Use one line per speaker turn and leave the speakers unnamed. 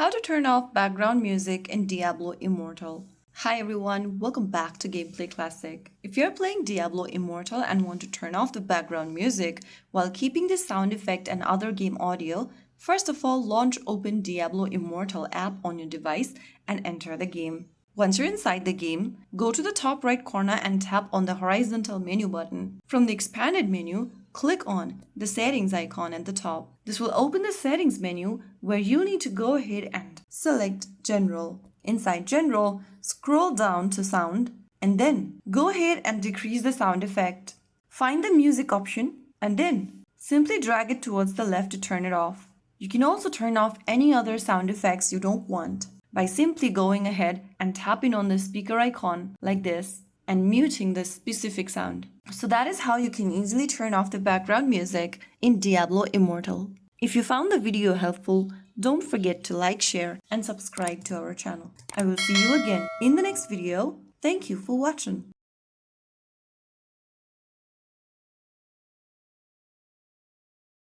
How to turn off background music in Diablo Immortal. Hi everyone, welcome back to Gameplay Classic. If you're playing Diablo Immortal and want to turn off the background music while keeping the sound effect and other game audio, first of all launch open Diablo Immortal app on your device and enter the game. Once you're inside the game, go to the top right corner and tap on the horizontal menu button. From the expanded menu, click on the settings icon at the top. This will open the settings menu where you need to go ahead and select General. Inside General, scroll down to Sound and then go ahead and decrease the sound effect. Find the music option and then simply drag it towards the left to turn it off. You can also turn off any other sound effects you don't want by simply going ahead and tapping on the speaker icon like this and muting the specific sound. So that is how you can easily turn off the background music in Diablo Immortal. If you found the video helpful, don't forget to like, share, and subscribe to our channel. I will see you again in the next video. Thank you for watching.